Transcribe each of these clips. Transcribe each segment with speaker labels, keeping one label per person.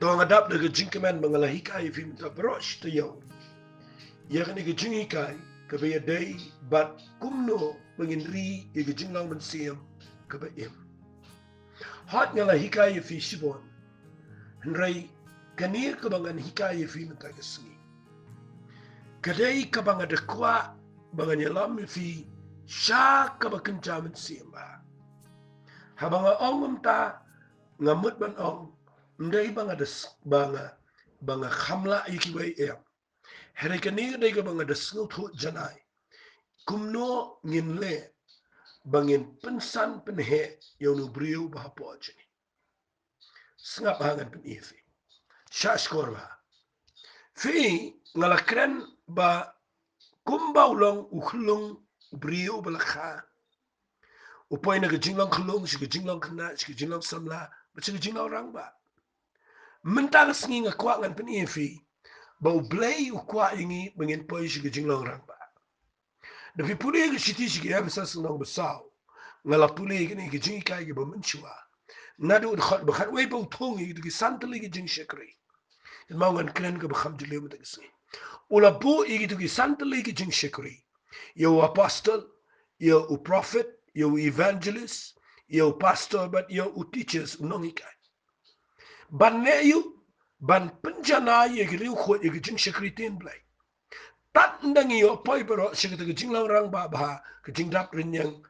Speaker 1: Tong adap de jingkemen mengalah hikai fi minta brosh to yo. Ya kan ke jing hikai ke be day bat kumno bengin ri ke jinglong MYNSIEM ke be im. Hot ngalah hikai fi shibon. Henry kanir ke bangan hikai fi minta kesni. Kadai ke bangan de kwa bangan yalam fi syak ke bakenca MYNSIEM ba. Habanga ong ta ngamut ban ong ndai banga des banga khamla iki wei em here kani dai ga banga des nguthu janai kumno ngin le bangin pensan penhe yonu briu ba po jini snap hangan pen ifi shash korba fi ngala kren ba kumba ulong ukhlung briu ba kha upoy na ga jinglong khlung shi ga jinglong khna shi ga jinglong samla ba shi ga jinglong rang ba mentang sengi ngakwa ngan pen ifi bau blay ukwa ingi bengin poi shi jinglong rang ba da fi puli ga shiti shi ga bisa senong besau ngala puli ga ni ga jingi kai ga menchua nadu khot ba khat wei bau thong gi ga santali ga jing shakri mau ngan kren ga kham jile mu ta gi ula bu igi ga santali ga jing shakri yo apostle yo prophet yo evangelist yo pastor but yo teachers unong ikai ban neyu ban penjana ye griu kho ye jing sekritin blai tat ndangi yo poi bero sekete jing lang rang ba ba ke jing dap rin yang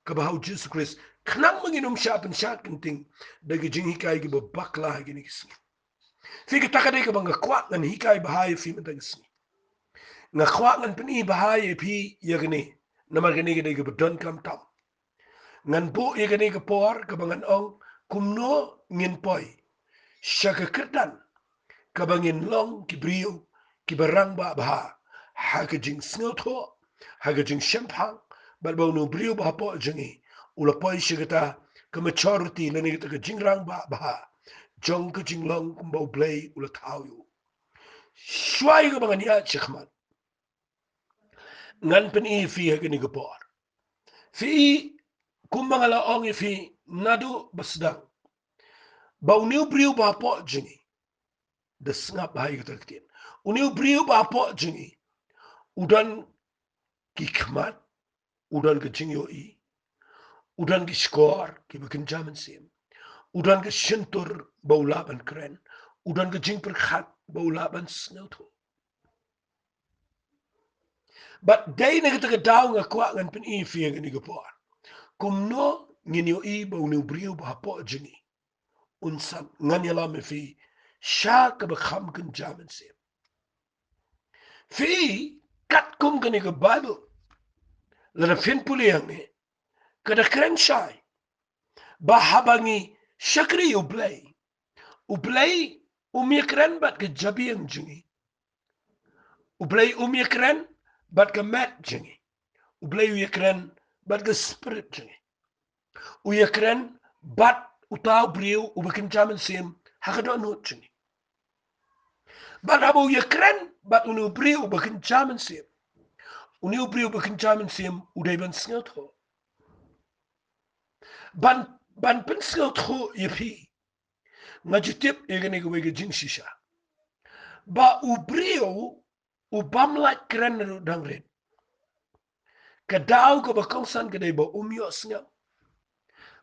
Speaker 1: ke ba Jesus Christ knang manginum syapen syat kenting de jing hikai ge bakla ge ni kisi fi ke takade ke bang kwat ngan hikai ba ye fi mentang kisi nga kwat ngan peni ba ye pi ye gni nama gni ge de ge don kam tam ngan bu ye gni ge por ke bangan ong kumno ngin poi syaka kerdan kabangin long kibriu kibarang ba ba haga jing snotho haga jing shempang balbau no briu ba po jingi ula poi shigata ka maturity na ni ka jingrang ba ba jong ka jinglong kumbau blay ula tauyu shwai ka bangan ya chikhman ngan pen i fi haga ni gapor fi kumbangala ong fi nadu basdang bau new briu ba po jingi da sngap hai ka taktin uniu briu ba po jingi udan ki khmat udan ke jingyo i udan ki skor ki bekin jaman sim udan ke shintur baulaban kren udan ke jing per khat baulaban snauto but day ne ke daw nga kwa ngan pen i fi ngani ke por kumno nginyo i ba uniu briu ba po jingi unsan ngan yala me fi sha ka be kham kan jaman sim fi kat kum kani ke Bible la fin puliang ni kada kren shai bahabangi shakri ublay umikren bat ke jabiang jingi ublay umikren bat ke mat jingi ublay umikren bat ke spirit jingi uyakren bat utaw briu ubakin jaman sim hakadon hot jingi bat abu yakren bat unu briu ubakin jaman sim uniu briu ubakin jaman sim uday ban sngot ho ban pen sngot ho yepi ngajitip egani go wege jing shisha ba ubriu ubamla kren dangren kadau ko ba kongsan kadai ba umyo snga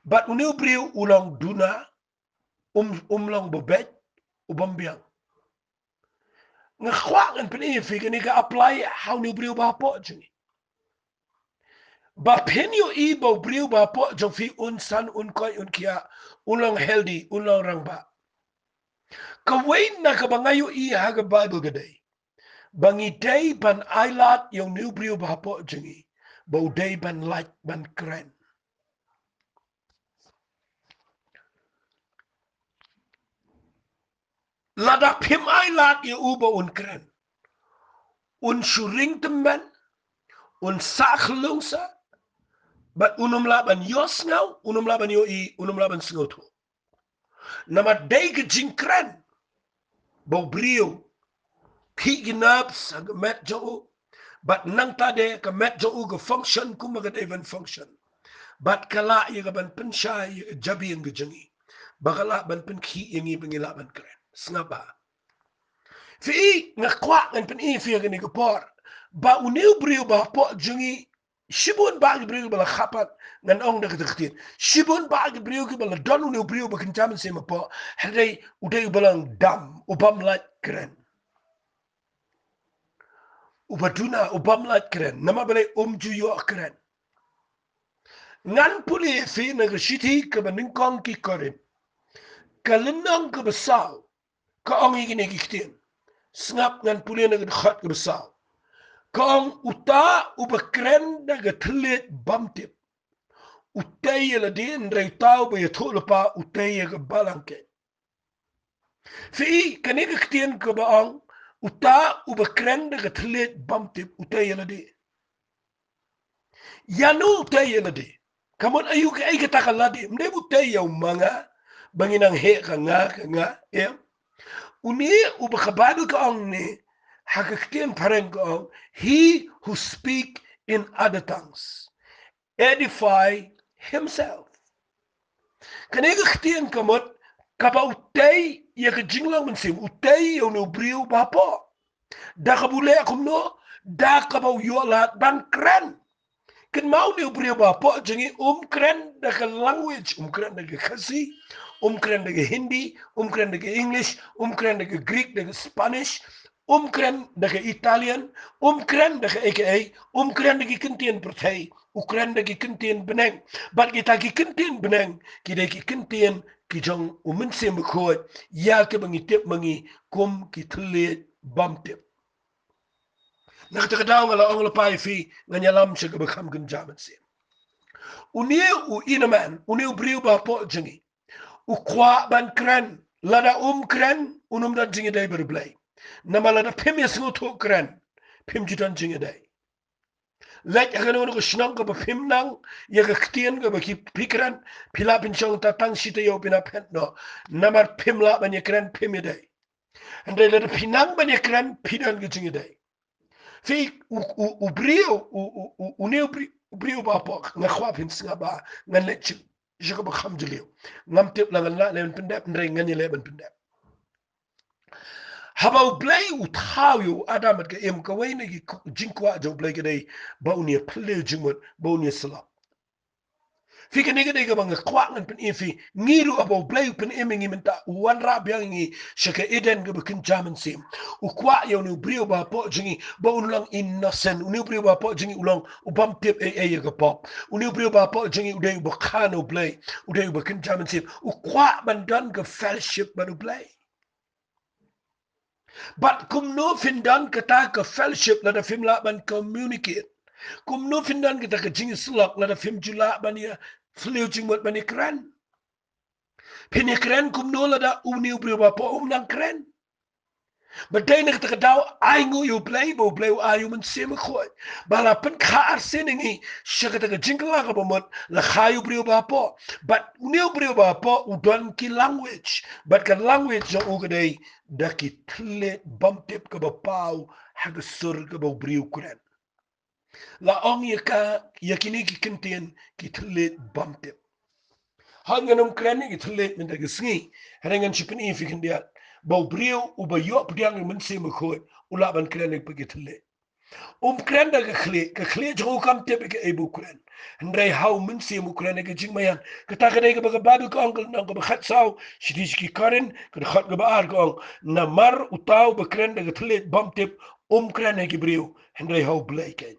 Speaker 1: bat uniu briu ulang duna umlang bobet ubambiang nga khwak en pen e fi gani ka apply how new briu ba po jingi ba penyo i ba briu ba po jong fi un san un koi un kia ulang healthy ulang rangba ka wain na ka bangayo i haga Bible gadai bangi day ban ailat yung new briu ba po jingi ba day ban light ban kren lada pim ailat yung uba un kren un shuring temen un sakhlungsa but unum laban yos now unum laban yo i unum laban singoto nama day ke jingkren bo brio ki ginabs ag met jo but nang tade ka met jo go function kumaga even function but kala ye ban pensha jabi ang jangi bakala ban pen ki ingi bangila ban kren Sngaba. Fi ngakwa ngan pen fi gani gapor. Ba uniu brio ba po jungi shibun ba brio ba khapat ngan ong da khatin. Shibun ba brio ki ba don uniu brio ba kincham se ma po. Hadai udai balang dam ubam lat kren. Ubaduna ubam lat kren. Nama balai juyo kren. Ngan puli fi na gashiti ka ba ningkong ki korin. Kalinang ka basaw. Ka ong igini kitin. Snap ngan puli na gakhat ka basaw. Kong uta ubakren da gatlet bamtip. Utay la din reitao ba yatolo pa utay ga balangke. Fi kaniga ktien ka baang uta ubakren da gatlet bamtip utay la di. Yanu utay la di. Kamon ayu ka ay katakaladi. Mde utay yaw mga banginang he ka nga ya. Uni ubakabado ka ang ni hakaktian pareng ko, he who speak in other tongues edify himself. Kanega ktian kamot kapa utay ya ka jinglong MYNSIEM utay ya no brio bapo. Da kabule KUMNO da kabaw yolat ban kren. Kan mau ni brio bapo jingi kren da ka language kren da ka kasi kren da ka Hindi kren da ka English kren da ka Greek da ka Spanish kren da ka Italian kren da ka AKA kren da ka kintian partay kren da ka kintian beneng bat kita ka kintian beneng kita ka kintian ki jong MYNSIEM ko ya ka bangi tip mangi kum ki tlet bam tip nakatadaw nga laong lapay fi nga nyalam siya kabakam ganjaman siya. Uniu inaman, uniu brio ba po jingi. Ukwa ban kren, lada kren, dan jingi day berblay. Nama lada pim ya singutu kren, pim jitan jingi day. Lek ya kanu ko sinang ka ba pim nang, ya ka ktien ka ba ki pikran, pila pinsyong tatang sita yaw pinapent no, namar pim la ban ya kren pim ya day. Andai lada pinang ban ya kren, pinan ka jingi day. Fi uneu brio ba po nga khwa pin singa ba nga le chip jiko ba kham jilio ngam tip la la le pendep ndre ngani le ben pendep habau blay uthayu adamat ka em ka wayne gi jinkwa jo blay ka dai ba unia ple jingmot ba unia sala fi ka nega nega bang kwa ngan pen ifi ngiru abo blay pen emingi menta wan ra biang ngi shaka eden ga bakin jaman sim ukwa yo ni brio ba po jingi ba ulang innocent uni brio ba po jingi ulang ubam tip e ga pop uni brio ba po jingi udai ba khano blay udai bakin jaman sim ukwa bandan ga fellowship ba blay but KUMNO findan kata ka fellowship la da fimla ban communicate KUMNO findan kita ka jingi slok la da fim jula ban ya fliu jingmot ban kran pini kren KUMNO la da uni brio ba po nang kren Badai nak takadaw ay ngu yu play bo play ayu MYNSIEM khoy bala pen khar seningi shaka taka jingla ka bomot la khayu brio ba po but new brio ba po udon ki language but ka language jo ugadai da ki tle bam tip ka ba pau haga sur ka ba brio kuren la ong yaka yakini ki kintien ki tle bam tip hanganum kreni ki tle min da gisngi harangan chipin fi kindiat bau brio uba yo pdiang MYNSIEM khoy ula ban kreni pagithle kren da ka khle jo kam te ke ebu kren ndai hau MYNSIEM kren ke jingmayan ka ta ka dai ka ba babu ka onkel nang ka khat saw shidis ki karen ka khat ka ba ar ka na mar utaw ba kren da thle bam tip kren ke brio ndai hau blai ke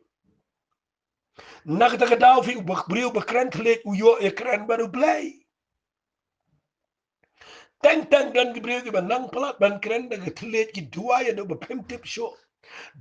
Speaker 1: nak ta ka daw fi brio ba kren thle uyo e kren ba blai Tang dan brio ki ban nang plat ban kren da tlet ki duaya do ba pim tip show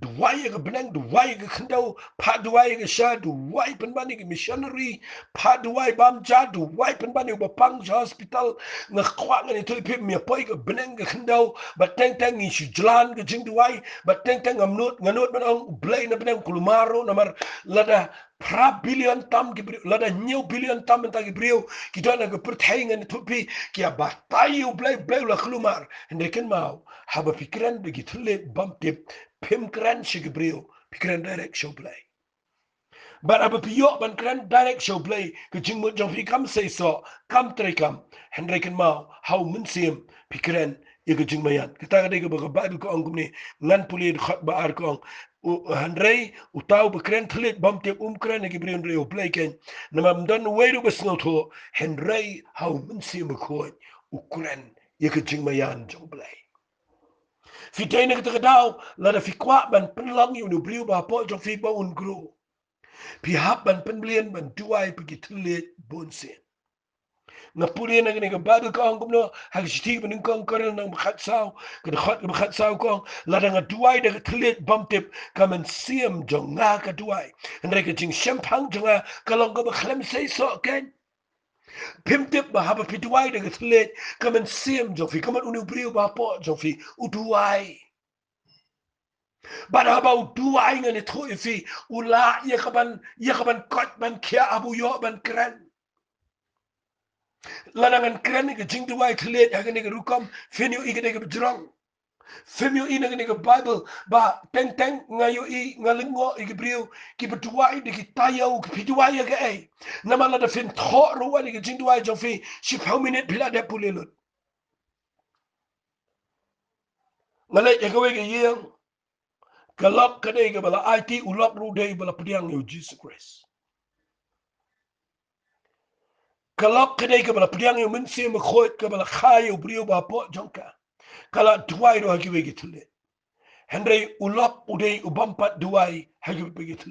Speaker 1: duaya ka benang duaya ka khandau pa duaya ka sha duaya pen bani ki missionary pa duaya bam ja duaya pen bani ba pang hospital nga kwa nga ni tu pim mi poi ka benang ka khandau ba tang ni shi jlan ka jing duaya ba tang ngamnot ban ang blay na benang kulumaro na mar lada pra billion tam ki lada new billion tam ta ki brio ki dona ka perthai nga ni tu pi ki ba tayu blay la kulumar ndeken mau haba pikiran be ki thule bam tip pim kran shigibrio pikran direct show play but aba piyo ban kran direct show play ke jingmo jong fi kam say so kam tre kam hendreken mau how MYNSIEM pikran ya ke jing mayan kita kadai ke Bible ko ang kumni ngan puli khat ba ar ko hanrei utau bekren tlit bam te kren ke brin re play ken na mam don we do besno to hanrei how MYNSIEM ko ukren ya ke jing mayan jong play fi tene ke tadau la da fi kwa ban penlang yu nu bliu ba po jong fi ba un gru pi hap ban penblien ban tuai pe tlit bon sen na puli na gani ka Bible ko ang kumno hag siti ban kong korel nang khat sao ka khat ka khat sao kong la da nga tuai da tlit bam tip ka MYNSIEM jong nga ka tuai ndre ka jing champang jong nga ka long ka ba khlem sei so ken pim tip ba haba pi tuai da tlit ka MYNSIEM jong fi ka man unu brio ba po jong fi utuai but haba utuai ngani thoi fi ula ya ka ban kot ban kia abu yo ban kran lanangan kran ke jing tuai tlit ha ni ka rukom fenio i ka bjrong femio ina ni ka Bible ba teng teng ngayo i ngalingo i brio ki betuai de ki tayo ki pituai ga ai namala da fin tho ro ni ki jingduai jo fi si how minute pila de pulelut ngale ya gawe ga yeng kalok ka de ga bala IT ulok ru de bala pediang yo Jesus Christ kalok ka de ga bala pediang yo MYNSIEM khot ka bala khayo brio ba po jonka kala tuai ro ha ki we ki tule Henry ulok udei ubampat duai hagi begitu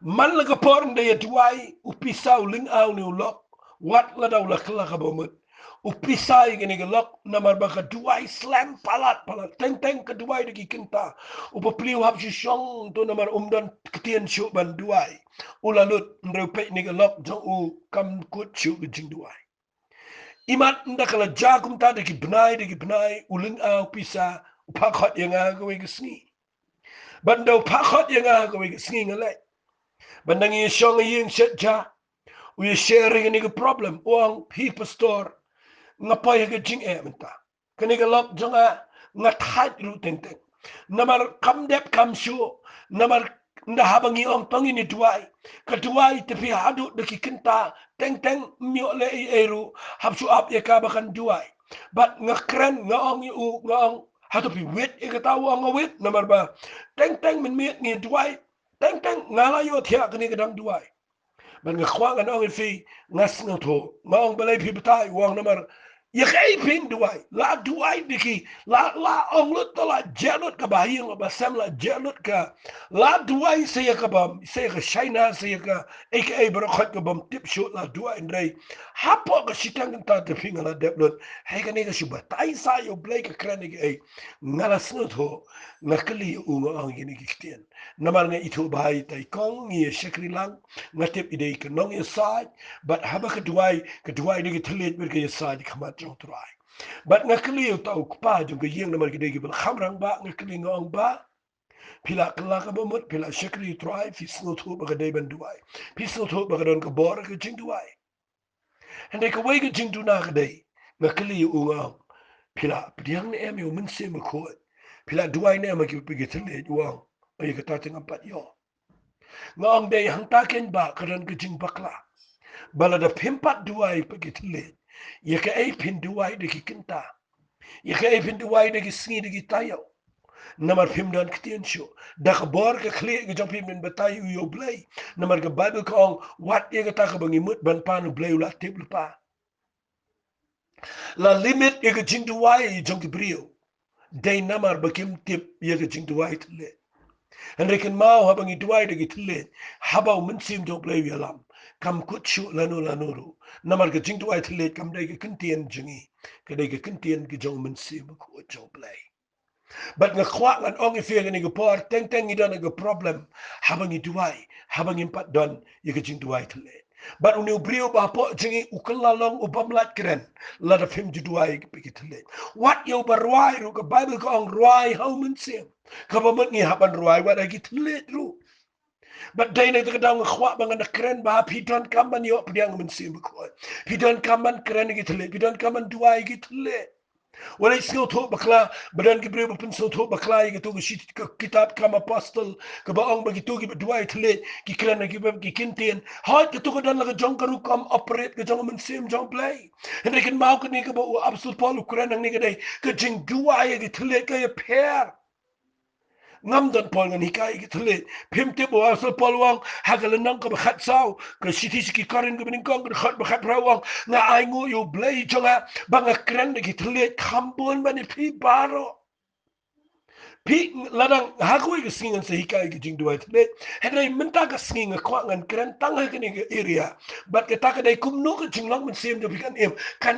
Speaker 1: man la kapor de duai upisau ling au ni ulok wat la daw la kala kabomut upisai gini galok namar baka duai slam palat teng teng ka duai de kinta upapliu hab si shong to namar umdan ketien shu ban duai ulalut ndrepe ni galok jong u kam kut shu jing duai imat ndakala jakum ta de ki bnai uling au pisa pakhat yang aga we gisni bando pakhat yang aga we gisni ngale bandang ye shong yin shetja we sharing ni problem wang people store ngapoy ga jing e menta kani ga lok jonga ngathat ru teng teng namar kam dep kam shu namar nda habangi ong pangi ni tuai ka tuai te pi hadu de ki kinta teng teng myo le eru hapsu ap ye ka bakan tuai but ngakren ngong yu ngong hatu pi wet e ka taw ong wet namar ba teng teng min miet ni tuai teng teng ngala yo thia kani ga dang tuai ban ngakwang an ong fi ngas ngato ngong balai pi betai wang namar ya kay pin duai la duai diki la ong lut la jelut ka bahing ba sam la jelut ka la duai se ka bam se ka shaina se ka aka bro khat ka bam tip shot la duai ndrei hapo ka sitang ta te pinga la deblut hay ka ne ka shuba tai sa yo blake ka kranik ai ngala snut ho nakli u nga ang yini kitien namar nga itu bai tai kong ye shakri lang ngatip idei ka nong ye sai but haba ka duai ni ka tlet ber ka ye sai khamat jong trai but ngakli u tau pa jong ka yeng namar ki dei ki bal khamrang ba ngakli ngong ba pila kala ka bomot pila shakri trai fi snut ho ba ka dei ban duai fi snut ho ba ka don ka bor ka jing duai and they ka way ka jing du na ka dei ngakli u nga pila pdiang ne em yo MYNSIEM ko pila duai ne ma ki pigi tlet wang ay ka tating apat yo ngong dei hang taken ba karan ka jing bakla bala da pimpat duai pagi tlet ya ka ay pin duai de ki kinta ya ka ay pin duai de ki sngi de ki tayo namar pim dan kitien sho da ka bor ka kle ka jong pim min batay yo blay namar ka Bible ka ong wat ye ka ta ka bangi mut ban panu blay la tip pa la limit ye ka jing duai jong ki brio day namar bakim tip ye ka jing duai tlet and rekin mau habang ituai de gitlet habau MYNSIEM do play yalam kam kutsu lanu ru namar ka jing tuai tlet kam de ka kentien jingi ka de ka kentien ki jong MYNSIEM ko jo play but nga kwak an ong ifia ni ga por teng teng idon ga problem habang ituai habang impat don ye ka jing tuai tlet but uni brio ba po jingi ukalalong ubamlat kren la da fim juduai ki tlet what yo barwai ru ka Bible ko ong rwai how MYNSIEM kapamat ngi hapan ruai wa dagi tlet ru but day na kadang khwa bang na kren ba pidon kaman yo pdiang MYNSIEM ko pidon kaman kren gi tlet pidon kaman duai gi tlet Walay sinutho bakla badan gibre bapun sinutho bakla gitu gisit kitab kam apostle ke baong begitu gi berdua itlet ki kran gi bab gi kintin hat gitu ke dan la jong karu kam operate ke jong mensim jong play henry kan mau ke ni ke ba absolute paul kran ni ke dai ke jing dua ye gitlet ke pair ngam dan pol ngan hikai gitlet pimte bo absolute paul wang hagal nang ke khat saw ke siti ki karin ke bening kong ke khat khat rawang na ai ngo yo play jonga bang kran gitlet kambon bani pi baro Pi ladang hakui ke singan sehikai ke jing dua tle henry menta ke singa kwangan keren tangha ke ni area but ke tak dai kumno ke jinglong men sim jo bikan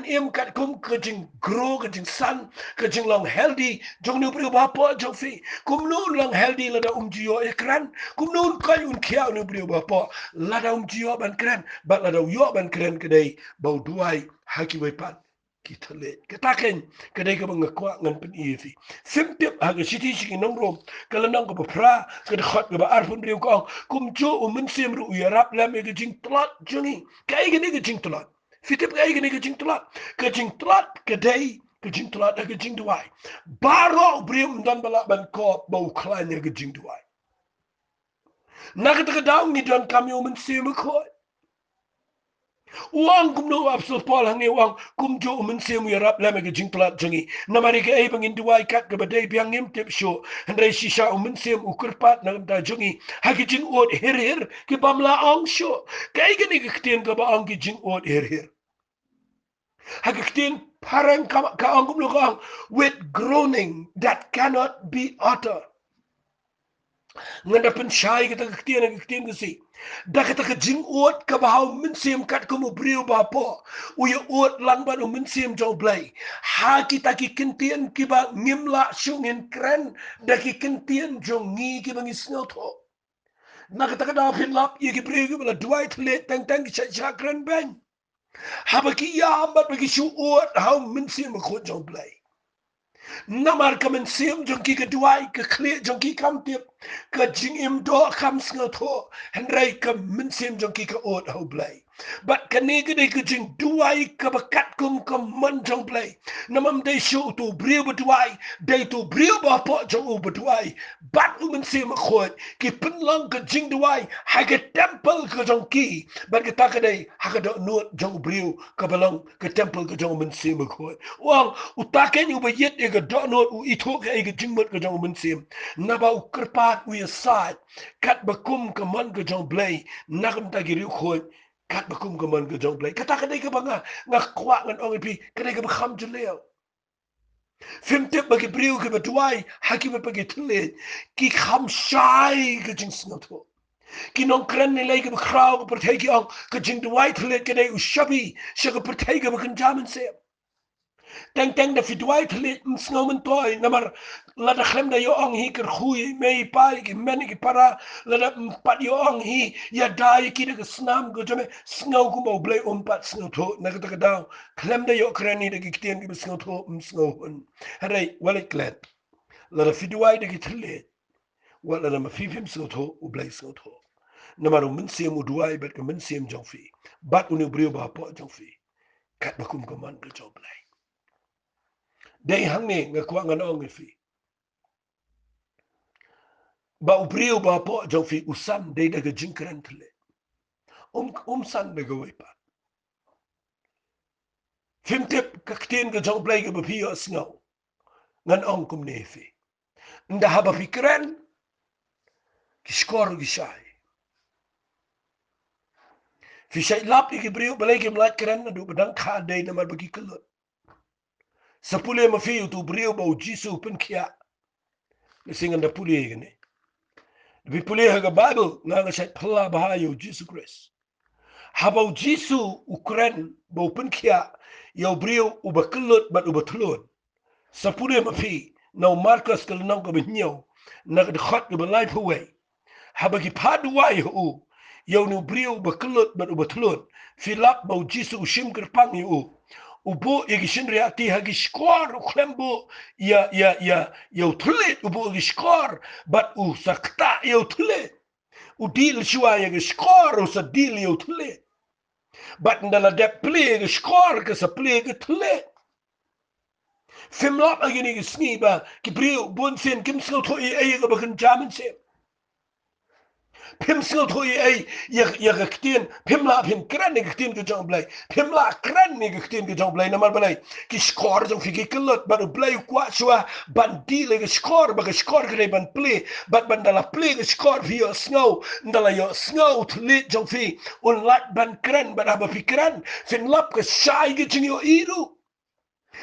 Speaker 1: em kat kum ke jing grow ke jing san ke jinglong healthy jong nu bri ba po jong fi kumno long healthy lada jio ekran kumno kai un kia nu bri ba po lada jio ban keren but lada yo ban keren ke dai bau duai haki wai pat kita le kataken kadai ka bang kwa ngan pen ifi simtip haga siti sigi nong rom kala nong ka pra ka khot ka ar pun riu kong kum cho mun sim ru yarap la me ga jing tlat jungi kai ga ni ga jing tlat fitip kai ga ni ga jing tlat kadai ka jing tlat ka jing duai baro brim dan bala ban ko bau klan ga jing duai nakata ka daw ni don kamyo mun sim ko Uang kumno absul pol hangi uang kumjo mensiam yarap lama ke jing plat jangi namari ke bang induai kat ke badai biang ngim tip show handai sisa mensiam ukur pat na ta jangi haki jing ot her ke bamla ong show kai ke ni ke tien ke ba ong ke jing ot her haki tien parang ka ong kumno ka with groaning that cannot be uttered nganda pen shai kita ketian ke si da kita ke jing ot ka bahau mensiam kat ko brio ba po u ye ot lang ba mensiam jo blai ha kita ki kentian ki ba ngimla shungin kren da ki kentian jo ngi ki ba ngisno tho na kita ka da pin lap ye ki brio ki ba dwight le tang tang ki cha kren ben ha ba ki ya ba ki shu ot how mensiam ko jo blai namar ka mensiam jo ki ka dwight ka kle jo ki kam tip ka jing im do kam sngo tho henry ka mensim jong ki ka ot ho blai but kani ka de ka jing duai ka bakat kum ka man jong blai namam de shu tu brio duai de tu brio ba po jong u duai but u mensim khot ki pin long ka jing duai ha ka temple ka jong ki but ka ta ka de ha ka do no jong brio ka balong ka temple ka jong mensim khot wang u ta ken u ba yet e ka do no u i tho ka e ka jing mot ka jong mensim na ba u kerpat u side kat bakum ke man ke jong blai nakam ta giri khoi kat bakum ke man ke jong blai kata kadai ke banga ngak kwa ngan ong pi kadai ke kham jeleo fim tip bagi briu ke betuai haki be bagi tle ki kham shai ke jing snotho ki non kren ne lege be krau ke perteki ong ke jing duai tle ke dai u shabi shaka perteki be kan jaman se teng da fidwai tlit snowman toy namar la da khlem da yo ong hi ker khui mei pai ki men ki para la da pat yo ong hi ya dai ki da snam go jame snow ku mo blai pat snow to na ka da khlem da yo krani da ki tien ki snow to snow hun hare wale klet la da fidwai da ki tlit wala da ma fifim snow to u blai snow to namar mun sem u duai bet ka mun sem jong fi bat unu brio ba po jong fi kat bakum ko man ko jong blai dei hang ni nga kwa nga nong fi ba ubriu ba po jong fi usam dei daga jinkran tle san daga wai pa fim tip ka ktin ga jong play ga ba pi snow ngan ong kum ne fi nda haba fikran ki skor gi shai fi shay lap ki briu balai ki mlat kran na du badang kha dei na mar ba ki klo sapule ma fi tu briu ba jisu pen kia singan da puli ga ne bi puli ha ga bible na ga shay pla ba ha yo jisu christ habau jisu ukren bo pen kia yo brio uba kulot bat uba tulot sapure mapi no marcus kal nong ko binyo na de khat uba life away habagi padwai hu yo no brio uba kulot bat uba tulot filap bo jisu ushim kerpang yu ubo igishin reati hagi skor uklembo ya yo tulit ubo igi skor bat u sakta yo tulit udil shua ya skor u sa dil yo tulit but ndala dek play ge skor ke sa play ge tle Fim lap agini ki sngi ba ki brio bon sen kim sil tho e ga bakan jamin se. Pim sil tho e ya ga ktien pim la pim kran ni ktien ke jong blai. Pim la kran ni ktien ke jong blai na mar blai. Ki skor jong fi ki kelot ba blai kwa shwa ban di le skor ba skor ke ban play bat ban dala play ke skor fi yo snow ndala yo snow tlit jong fi un lat ban kran ba ba fi kran fin lap ke shai ke jing yo iru.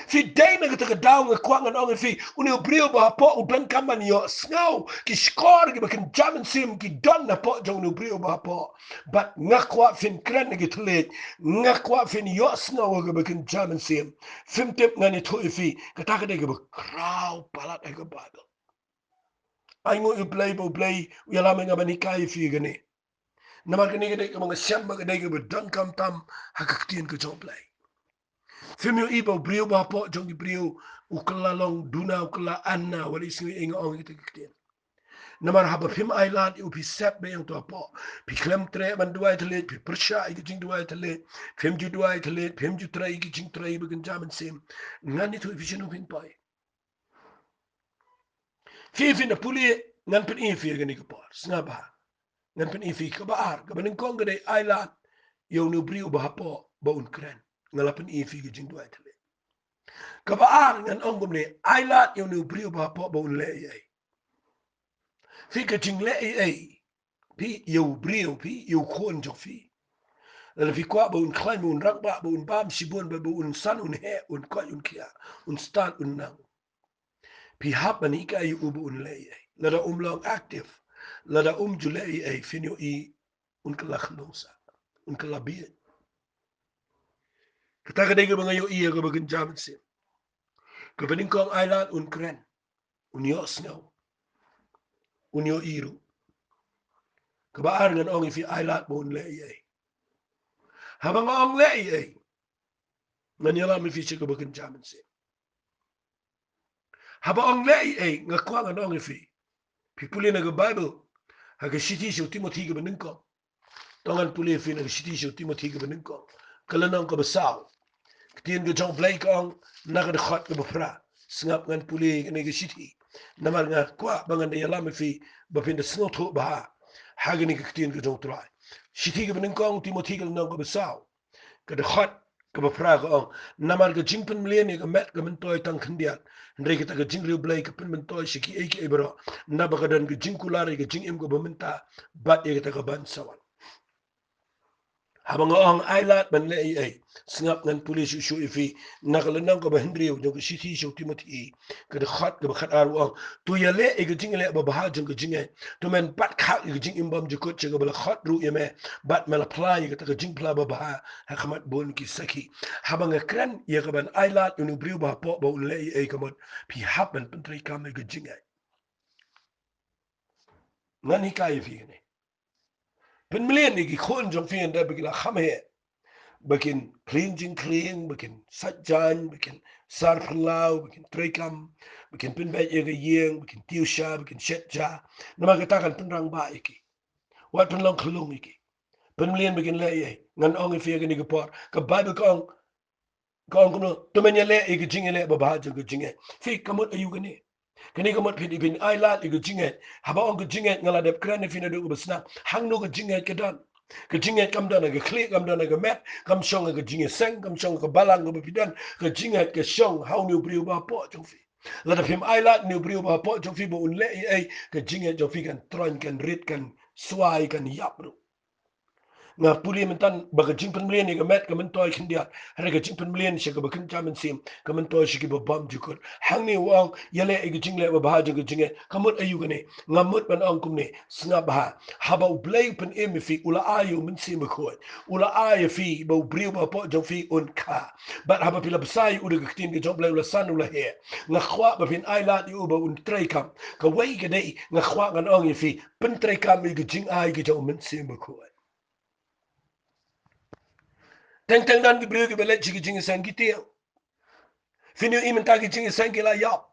Speaker 1: Fi day na kita down ng kwang ang fi uni brio ba po uban kaman yo snow ki score ki bakin jamin sim ki don na po jong uni brio ba po but ngakwa fin kran ki tlet ngakwa fin yo snow ki bakin jamin sim film tip ngani to fi kata ka de ki kraw palat ay ka bible ay mo play ya la nga bani kay fi gani namar kani ka de mga siyam mga de ki don kam tam hakaktien ka jong play Fimio ibo brio ba po jong brio ukala long duna ukala anna wali singi inga ong ita kiktin. Namar haba fim ailat u pi sep be yang to po. Pi klem tre man duai tele pi persha iki jing duai tele. Fim ju duai tele fim ju tre iki jing tre bagan jaman sim. Ngani tu ifishin fin pai. Fi fin na puli ngan pen ifi gani ka por. Snaba. Ngan pen ifi ka baar ka banin kong gade ailat yo nu brio ba po ba un kren. Ngalapen ifi ki jing duai tele. Kabaan ngan ongom ni ailat yung ni brio ba po ba unle ay. Fi ka jing le ay. Pi yu brio pi yu kon jok fi. Lala fi kwa ba un climb un rakba ba un bam sibun ba un san un he un koy un kia un stan un nang. Pi hap man ika yu ubu unle ay. Lada long active. Lada jule ay finyo I un kalak nosa. Un kalabiyan. Kataka dega mga yu iya ka bagan jaman sim. Kapaning kong ailat un kren. Un yos ngaw. Unyo iru. Kabaan ngan ong ifi ailat mo unle ay. Habang ong le ay. Nanyala mi fi siya kabagan jaman siya. Habang ong le ay. Nga kwa ngan ong ifi. Pipuli na Bible. Haga siti siya Timothy ka baningko. Tongan puli ifi na siti siya Timothy ka baningko. Kalanang ka basaw. Katiyan ka jong blay ka ong nakadakot ka bapra. Singap ngan puli ka nga siti. Namar nga kwa bangan nanyala mi fi. Bapinda snot ho baha. Haga ni katiyan ka jong try. Siti ka baningko ong Timothy ka lanang ka basaw. Kada khot ka bapra ka ong namar ka jingpan mlian ka met ka mentoy tang khandiat ndre ka ka jingriu blay ka pen mentoy shiki eki ebro nabakadan ka jingkulari ka jingim ka bamenta bat ye ka ban sawan habang ang ailat ban le ay singap ngan pulis shu ifi nakalanang ka bahindriu jong siti shu Timothy kada khot ka bakhat aru ang tu ya le e ka jingle ba bahal jong ka jinge to men bat kha ka jing imbam jukut che ka bala khot ru yeme bat mel apply ka jing pla ba baha ha khamat bon ki saki habang kran ya ka ban ailat unu briu ba po ba le ay kamot pi happen pentri kam ka jinge ngani kai fi ne pen mlen ni ki khon jong fi nda bi la kham he bakin clean, bakin satjan, bakin sarplau, bakin trekam, bakin pinbet yaga yeng, bakin tiusha, bakin shetja. Nama katakan penrang ba iki. Wat penlong kelung iki. Penmelian bakin le ngan ong ifi yaga ni kapor. Ka Bible ka ong kuno tumenya le iki jinge le babahaja ka jinge. Fi kamot ayu gani. Kani kamot pin ailat iki jinge. Haba ong ka jinge ngaladep kran ifi na do basna. Hang no ka jinge kedan. Ka jinget kam dana ka klik kam dana ka met kam shong ka jinget seng kam shong ka balang ka bidan ka jinget ka shong how new briu ba po jong fi la da phim ai lat new briu ba po jong fi bo un le ai ka jinget jong fi kan tron kan rit kan swai kan yap ru nga puli mentan baga jingpen mlian ni ka met ka mentoy khindia hare ka jingpen mlian shi ka bakin jamin sim ka mentoy shi ki ba bam jukut hang ni wang yale e ka jingle ba baha ka jinge kamut ayu gane ngamut ban ang kumne snga baha haba blay pen emifi ula ayu men sim ko ula ayu fi ba briu ba po jong fi un ka bat haba pila besai udah ka tin ka jong blay ula san ula he nga khwa ba pin ai lat yu ba un trei kam ka wei ka dei nga khwa ngan ang fi pen trei kam ka jing ai ka jong men sim ko Teng teng dan gibriu ki belet chigi jingi sen giti. Finio imen ta ki jingi sen ki la yap.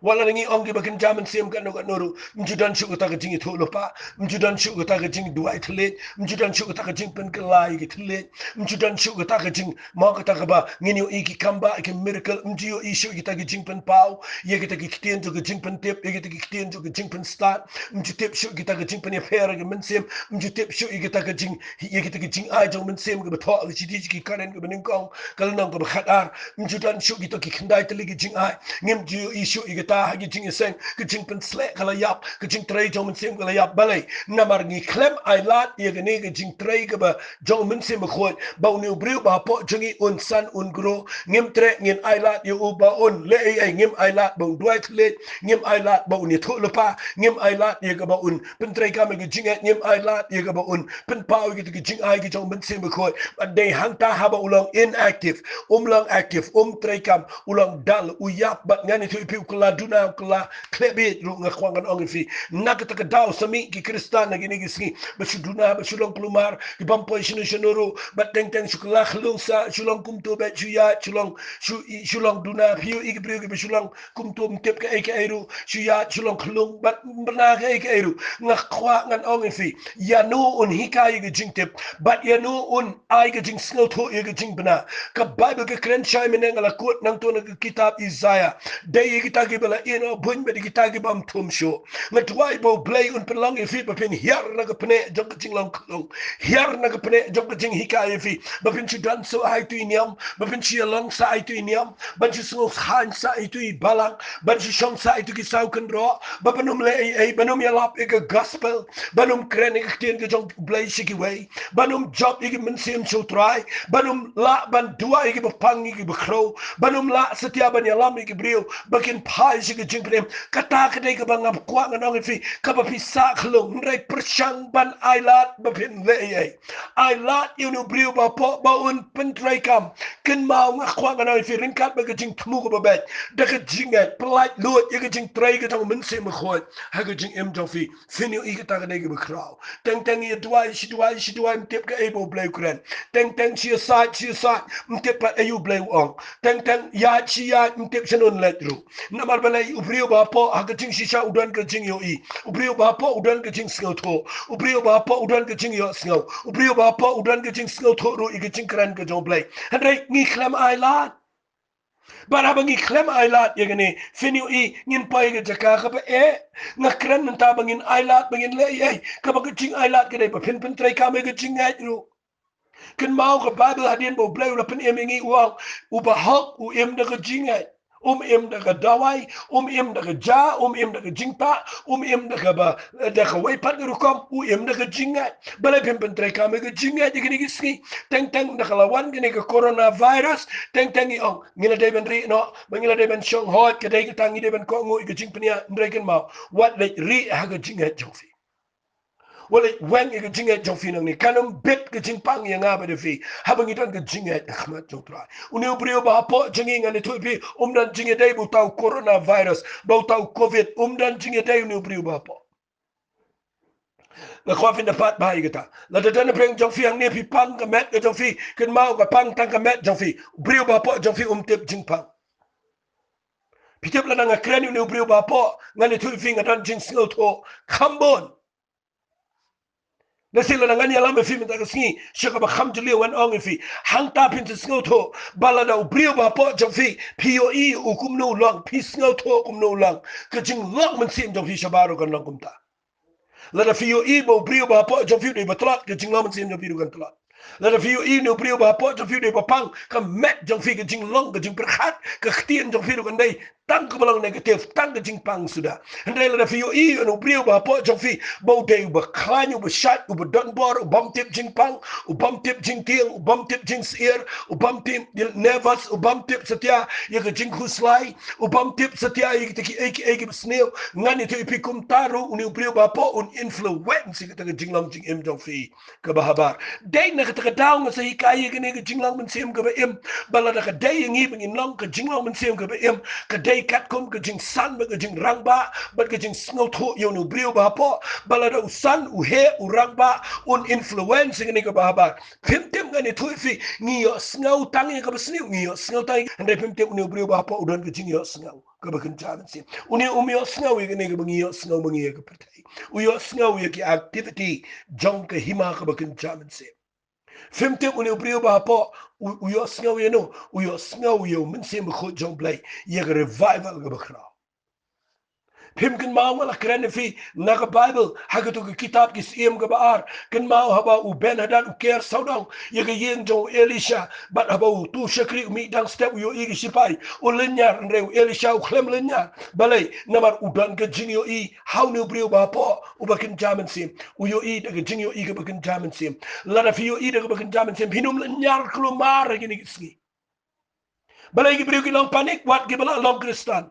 Speaker 1: wala nangi ongi bakin jaman siem kan no noru mjudan shu uta ka jingi tholo pa mjudan shu uta ka jing duai thle mjudan shu uta ka jing pen kalai ki thle mjudan shu uta ka jing ma ka ta ba ngini o iki kamba ki miracle mjio ishu ki ta ka jing pen pau ye ki ta ki tien jo ka jing pen tip ye ki ta ki tien jo ka jing pen start mju tip shu ki ta ka jing pen affair ka men siem mju tip shu ki ta ka jing ye ki ta ki jing ai jo men siem ka ba tho ki ti ki kanen ka ben kong kal nang ka ba khatar mjudan shu ki ta ki khandai tli ki jing ai ngim ju ishu ki ta ha ki jing sen ki jing pen slek kala yap ki jing trei jo men siem kala yap balai namar ngi klem ai lat ye ki ne ki jing trei ka ba jo men siem ba khoi ba ni breu ba po jingi un san un gro ngim tre ngin ai lat ye u ba un le ai ngim ai lat ba duai thle ngim ai lat ba ni tho pa ngim ai lat ye ka ba un pen trei ka me ki jing ngim ai lat ye ka ba un pen pau ki jing ai ki jo men siem ba khoi ba dei hang ta ha ba ulong inactive long active trei kam ulang dal uyap bat ngani tu ipi kula duna kula klebe ru ngakwangan ong fi nakata ka daw sami ki kristan na gini gisni ba duna ba long plumar ki bampoy sinu shinuru bat teng teng shukla khlung sa shulong kumto ba chuya shulong duna piu ik priu ki shulong kumto mtep ka ek eru chuya shulong khlung bat bana ka ek eru ngakwa ngan ong fi yanu un hikai ge jingtep bat yanu un ai ge jing snow to ge jing bana ka bible ke kren chai meneng ala kot nang to na kitab Isaiah dei kita gi bala ino bun be kita gi bam tum sho ngatwai bo play un pelong ifi ba pin hiar na ga pne jog jing long klong hiar na ga pne jog jing hikai ifi ba pin chu dan so ai tu iniam ba pin chi long sa ai tu iniam ba chu so han sa ai tu balang ba chu shong sa ai tu ki sau kan ro ba panum le ai banum ya lap ik gospel banum kren ik tien ge jong play shiki way banum job ik men sim chu try banum la ban dua iki bapang iki bakro banum la setiap ban yalam iki brio bakin pai iki jingprem kata kedai ke bangam kuat nganong ifi kapapisa khlong nrai persang ban ailat bapin lei ailat you brio bapo baun pentrai kam ken mau ngakwa nganong ifi ringkat ba jing tmu ko babet da ke jingat pelait lut iki jing trai ke tong mense mkhot ha ke jing em jofi finu iki ta kedai ke bakrau teng teng ye duai shi duai mtep ke ebo blai kren teng teng shi side mtep pa ayu blai ong teng teng ya chi ya mtep chanun letru namar balai ubrio ba po ha ke jing shisha udan ke jing yo I ubrio ba po udan ke jing sngau tho ubrio ba po udan ke jing yo sngau ubrio ba po udan ke jing sngau tho ro I ke jing kran ke jong blai handai ngi khlam ai lat bara bangi klem ailat yegane finu I ngin pai ge jaka ka e ngakran menta bangin ailat bangin le ai ka ba jing ailat ke dai ba pin trai ka me ge jing ai ru ken mau ka bible hadin bo blai ula pen emingi uang u ba hok u em da ge jing ai em da ga dawai em da ga ja em da ga jingpa em da ga ba da ga wai pat ru kom em da ga jinga bala pin trai ka me ga jinga de gi ski teng teng da lawan gi ga coronavirus teng teng I ong ngila de ben ri no ngila de ben shong hot ke de ga tangi de ben ko ngu ga jing pnia ndrai ken mau what le ri ha ga jinga jofi wala wen ga jinga jofi nang ni kanum bit ga jing pang ya nga ba de fi habang idan ga jinga khmat jotra uni ubrio ba po jingi ngani tu bi dan jinga dai bu tau coronavirus bu tau covid dan jinga dai uni ubrio ba po la kwa fin da pat ba igata la da dan preng jofi ang ne pi pang ga met ga jofi ken mau ga pang tang ga met jofi ubrio ba po jofi tip jing pang pitep la nga kreni uni ubrio ba po ngani tu fi ngadan jing snow to kambon nasila na ngani alam fi mita kasngi shaka ba kham juli wan ong fi hang ta pin snow to balada ubrio ba po jong fi POE ukumno long pi snow to kumno long ka jing long man sim jong fi shabaro kan long kumta la da POE bo ubrio ba po jong fi de batlat ka jing long man sim jong fi kan tlat la da POE no ubrio ba po jong fi de pang ka met jong fi ka jing long ka jing perkhat ka ktien jong fi kan dai tang ka balang negatif tang ka jing pang sudah hendai la da POE no ubrio ba po jong fi bo de ba klanyu ba shat ba don bor bam tip jing pang bam tip jing tiang bam tip jing seer bam tip nervous bam tip setia ya ka jing khuslai bam tip setia ya ki ek snail ngani tu ipikum taru uni ubrio ba po un influence ka jing long jing em jong fi ka bahabar dai na ka daw nga sa hikaya ka jing long man sim ka ba em bala da ka dai ngi bing long ka jing long man sim ka ba em ka dai day kat kum ke jing san ba ke jing rang ba bat ke jing snau tho yo nu brio ba po balada usan u he u rang ba un influence ngani ke ba ba phim tem ngani thui fi ngi yo snau tang ye ke ba sniu ngi yo snau tang ndai phim tem nu brio ba po udon ke jing yo snau ke ba kan cha sin uni yo snau ye ngani ke ngi yo snau ngi ye ke patai u yo snau ye ki activity jong ke hima ke ba kan cha sin Femte uni brio ba po uyo sngaw ye no uyo sngaw ye MYNSIEM ko jong play ye revival ga bakra Pim kan mau ngala kren fi naga Bible haga to kitab ki siem ga baar kan mau haba u ben hadan u ker saudang ye ga yen jong Elisha bat haba u tu shakri mi dang step uyo igi sipai u lenyar nre Elisha u klem lenyar balai namar udan ga jingyo I how new brio ba po u bakin jaman sim uyo I daga jingyo I ga bakin jaman sim lada fi yo I daga bakin jaman sim hinum lenyar klumar gini gisgi balai gi brio ki long panik wat gi bala long kristan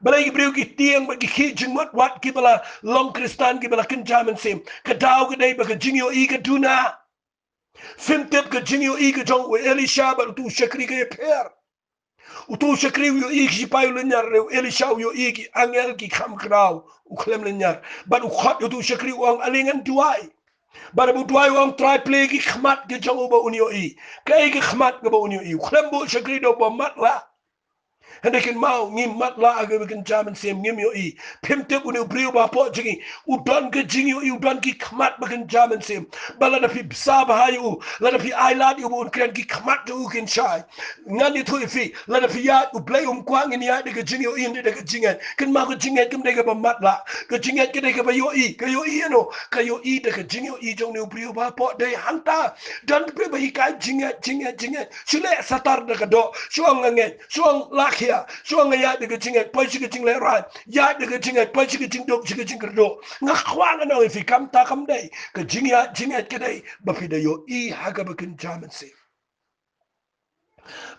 Speaker 1: balai brio ki tiang ba ki jingmot wat ki bala long kristan ki bala kin jaman sim ka daw ga dai ba ka jingyo I ga duna fimtep ka jingyo I ga jong we Elisha ba tu shakri ga per utu shakri yo I ki payo lenyar re Elisha yo I ki angel ki kham kraw u klem lenyar ba u khot yo tu shakri wang alingan duai ba bu duai wang try play ki khmat ke jong ba unyo I kai ki khmat ga ba unyo I klem bo shakri do ba mat la Hende kin mau ngim mat la aga bikin jaman sem ngim yo I pimte uni brio ba po jingi udon ke jingi yo I udon ki kmat bikin jaman sem bala na pi sab ha yo la na pi ailat yo un kren ki kmat yo kin shai ngani tu fi la na pi ya u play kwang ni ya de ke jingi yo I de ke jingan kin ma ko jingan kim de ke ba mat la ke jingan ke de ke ba yo I ke yo I no ke yo I de ke jingi yo I jong ni brio ba po de hanta dan pe ba hi jingan sile satar de ke do suang ngen suang laki so nga ya de jing pa chi jing le ran ya de jing pa chi jing dok chi jing do nga khwa nga no fi kam ta kam dai ka jing ya ke dai ba fi de yo I ha ga ba kin jaman se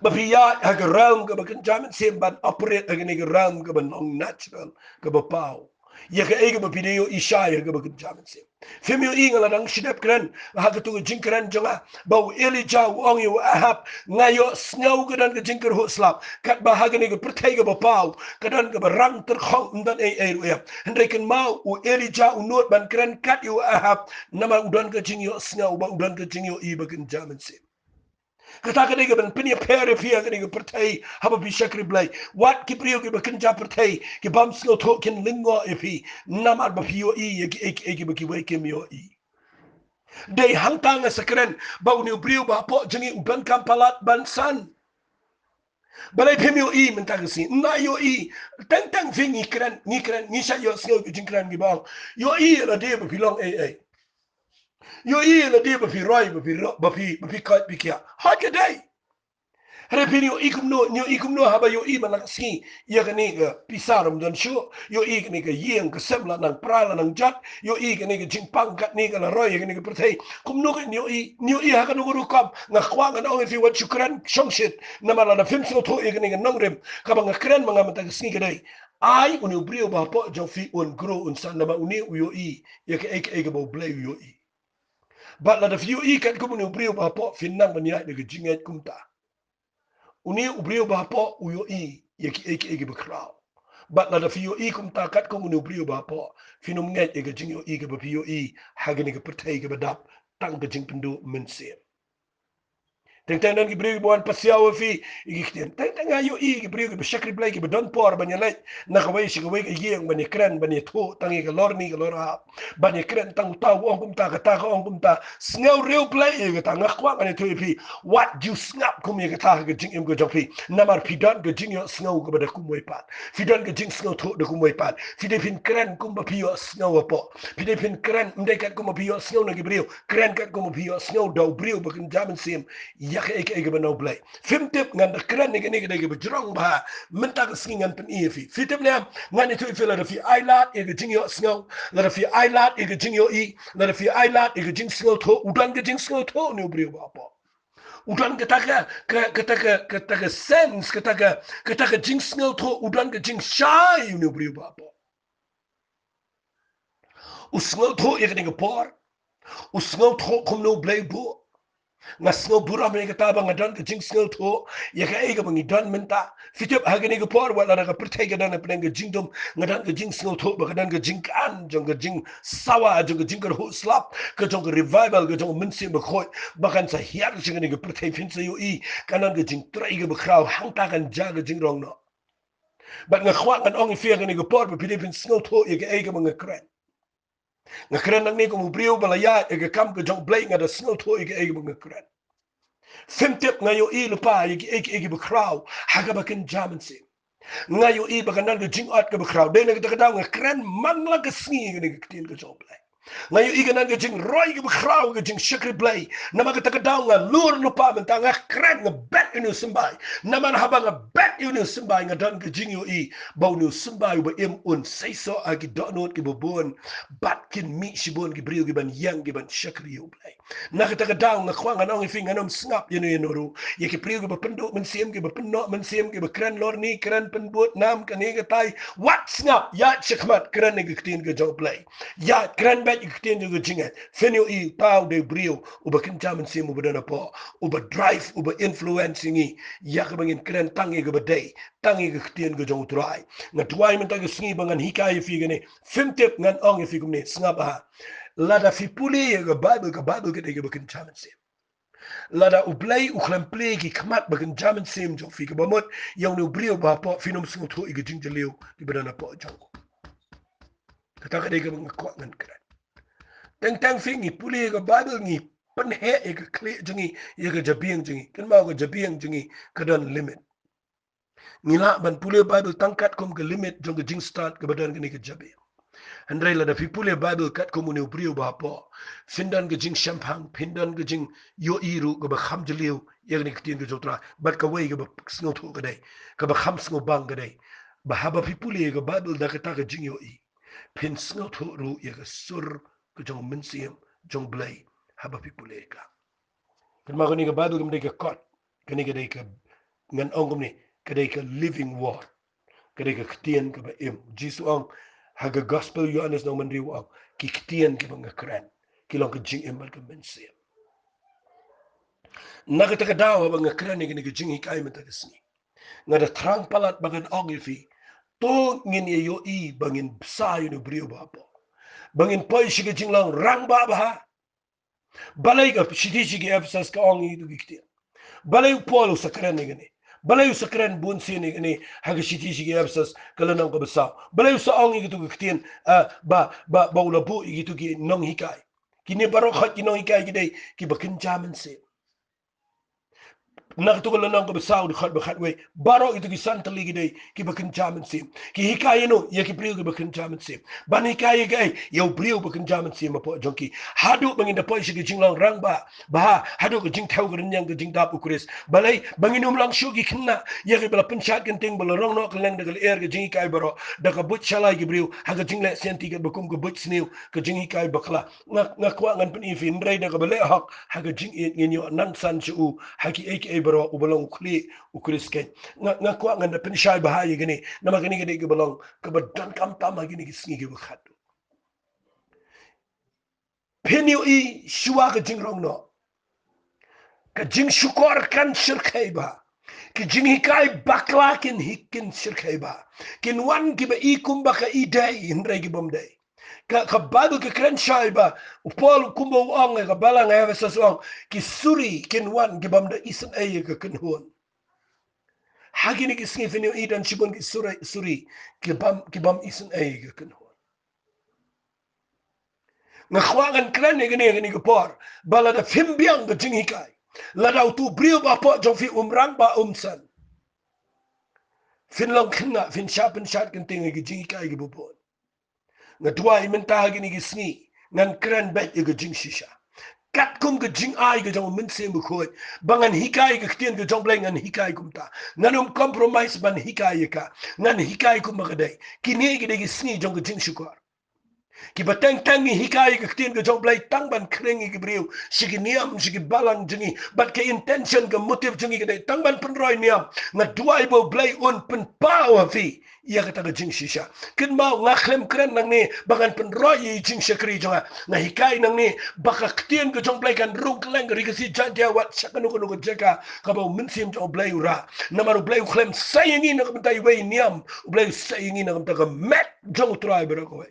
Speaker 1: ba fi ya ha ga ram ga ba kin jaman se ban operate ga ni ga ram ga ba non natural ga ba pau ya ga ega ba fi de yo I sha ya ga ba kin jaman se fem yo I ngala dang shidap kran ha ga tu jing kran jonga ba Elijah ong yo ahab nga yo snau ga dan ga jing kar ho slap kat ba ha ga ni ga pertai ga ba pau ka dan ga ba rang ter khong dan e ru ya ndai kan mau u Elijah u not ban kran kat yo ahab nama udan ga jing yo snau ba udan ga jing yo I ba kin jaman se kata ka ga ban pinya pere pia ga ga pertai haba bi shakri blai wat ki priyo ki bakin ja pertai ki bam slo to kin lingo epi namar ba pio I ki ba ki we kim yo I dei hangtang sa kren ba uni priyo ba po jingi uban kampalat bansan balai pemio I mentagasi na yo I tang fi ni kren ni sha yo sno ki jinkran gi bang yo I la de ba pilong yo I la de ba fi roi ba fi kai bi kia ha ke dai Repini ikumno haba yo I malakasi ya kani ka pisaram dan shu yo I kani ka yeng ka semla nang prala nang jat yo I kani ka jingpang kat ni ka la roy kani ka pertai kumno ka yo I ha kanu guru kam nga kwang na ong fi wat shukran shongshit na mala na film so to I kani ka nongrem ka bang kren mga matagasi ka dai ai uni brio ba po jo fi un gro un san na ma uni yo I ya ka eke bo blay yo I but la da fi yo I kat kumuni brio ba po finang manya de jinget kumta uni ubrio ba po uyo I eki bekrao bat la da fio I kum takat kum uni ubrio ba po finum nget ega jingyo I ke ba fio I hagani ke pertai ke badap tang ke jing pendu MYNSIEM teng dan gibri buan pasiaw fi igikten teng ayo I gibri ke shakri blai ke don por banyalai na kawai shi kawai ke yeng bani kran bani tho tangi ke lor ni ke lor ha bani kran tang tau ong kum ta ka ta ong kum ta sneu real blai ke ta ngak kwa bani tho fi what you snap kum ke ta ke jing im ke jopi namar pidan ke jing yo sneu ke bada kum wai pat pidan ke jing sneu tho de kum wai pat fi de pin kran kum ba pio sneu po fi de pin kran ndai kat kum pio sneu na gibri kran kat kum pio sneu do brio bakin jaman sim yak eke ba no blay fim tip ngan de kren ni de ge bjrong ba minta ka sing ngan pen fi tip ne ngan itu fi la de fi ailat e ge jing yo snow la de fi ailat e ge jing yo I la de fi ailat e ge jing snow to udan ge jing snow to no brio ba po udan ge ta ka sense ge ta ka jing snow to udan ge jing shy no brio ba po u snow to e ge por u snow to kom no blay bo Ngasno bura me kataba ngadan ke jing snel tho ya ka ega bangi dan menta fitep hagani ke por wala ka pertai ga dan apeng ke jing dom ngadan ke jing snel tho ba dan ke jing kan jong ke jing sawa jong ke jing ke ho slap ke jong ke revival ke jong MYNSIEM be khoi bakan sa hiar jing ke pertai fin sa yo I kanan ke jing trai ke be krau hang ta kan ja ke jing rong no bat nga khwa kan ong fi ke por be pide fin snel tho ya ke ega bangi kren nga kren nang ne ko mu brio bala ya ke kam ke jong blai nga da snel tho ya ke ega bangi kren Femtep ngayo I lupa igi bekrau haga bakin jaman si ngayo I bakanan ke jing at ke bekrau de ne kita kadang keren man la ke sngi ke ne ke ke job lai ngayo I kanan ke jing roi ke bekrau ke jing shakri blai nama kita kadang lur lupa mentang keren nge bet inu sembai nama haba nge bet inu sembai ngadan ke jing yo I bau nu sembai ba im un seiso agi donot ke bobon batkin mi shibon ke brio ke ban yang ke ban shakri yo blai na kita kadang ngakwang anong ifing anom snap yun yun ru ye ke priyo ke bapendo MYNSIEM ke bapendo MYNSIEM ke bakran lor ni kran penbut nam kani ke tai what snap ya chekmat kran ne kitin ke job play ya kran bet kitin ke jinga fenyo I pau de brio u bakin jam MYNSIEM u badana po u ba drive u ba influencing I ya ke bangin kran tangi ke badai tangi ke kitin ke jong try na tuai men ta ke sngi bangan hikai fi ne femtep ngan ong fi ne snap ha lada fi puli ke Bible ke dege bakin jaman sim lada ublay uklan play ki kmat bakin jaman sim jo fi ke bamot yang nu brio ba po finom sung tho ige jing jeleu di badana po jong kata ka dege bang ko ngan kran tang fi ngi puli ke Bible ngi pen he e ke kle jengi ye ke jabiang jengi kan mau ke jabiang jengi kadan limit ngila ban puli Bible tangkat kom ke limit jong ke jing start ke badan ke ni ke jabiang Andrai la da pipule Bible kat ko mune ubriu ba po. Findan ge jing champagne, pindan ge jing yo iru ge ba kham jeliu ye ni ktin ge jotra. Bat ka wei ge ba sno tho ge dai. Ka ba kham sno bang ge dai. Ba ha ba pipule ge Bible da ka ta ge jing yo I. Pin sno tho ru ye ge sur ge jong MYNSIEM jong blai ha ba pipule ka. Kan ma ni ge Bible ge ge kot. Kan ni ge dai ka ngan ong ni ge dai ka living word. Ge dai ka ktien ge ba im. Jisu ong haga gospel Yohanes no man riwa ki ktien ki mga kran ki long ka jing imbal ka MYNSIEM naga taka dawa mga kran ni jing hikay man taga sni nga da trang palat bagan ogifi to ngin ye yo I bangin sa yun brio ba po bangin poy shiga jing lang rang ba ba balay ka shiti shigi Ephesus ka ongi du giktia balay polo sa kran ni balay sa kran bunsi ni haga shiti shigi Ephesus kalanang ka basa balay sa ongi gitu giktian ba ulabu gitu ki nong hikay kini baro khat ki nong hikay gidai ki bakin jaman se nakatugal na ko besaw khat bakhat we baro itu ki santali gidai ki bakin jaman sim ki hikaye no ye ki priu ki bakin jaman sim ban hikaye gay yo priu bakin jaman sim po jonki hadu bangin da poy shigi jinglang rang ba hadu ko jing thau gren yang jing dap ukris balai bangin lang shugi kinna ye ki bala penchat kan ting bala rong no keleng da er ge jing kai baro da ka but shalai ki priu haga jing le senti ke bakum ko but sniu ke jing hikai bakla nga kwa ngan pen ifin rei da ka bale hak haga jing ngin yo nang san chu haki ek baro ubalong ukli ukris ken nga kwa nga na pinshai bahayi gini na magani gini gibalong kabadan kam tama gini gisngi gibakhat penyo I shua ka jingrong no ka jing shukor kan shirkai ba ki jing hikai bakla kin hikin shirkai ba kin wan giba I kumba ka I day hindray gibam day ka Bible ka kren shai ba upol kumba uang ka balang Ephesus uang ki suri kin wan gibam da isan ay ka kinhuan hagini ki sngi fini idan shibon ki suri kibam isan ay ga kanho nga khwangan kran ne gani ko por bala da fimbiang ga jing hikai la daw tu brio ba po jong fi umrang ba umsan fin long khna fin shapen shat kan ting ga jing hikai ga bubon nga tuai men ta gini ki sngi ngan kran bet ga jing shisha kat kum ga jing ai ga jong MYNSIEM bu khoi bangan hikai ga ktien ga jong bleng ngan hikai kum ta nganum compromise ban hikai ka ngan hikai kum ga dai kini ga dai sngi jong ga jing shukar Kiba teng hikai ke tien ke jong blai tang ban kreng ke briu sigi niam sigi balang jengi but ke intention ke motif jengi ke dai tang ban penroi niam nga duai bo blai on pen power fi ia kata ke jing shisha kin mau nga klem kren nang ni bangan penroi i jing shakri jonga nga hikai nang ni baka tien ke jong blai kan rung kleng ri ke si jantia wat sakanu ko jeka ka bo minsim jong blai ura namaru blai klem sayingi na kamtai wei niam blai sayingi na kamta met jong trai berako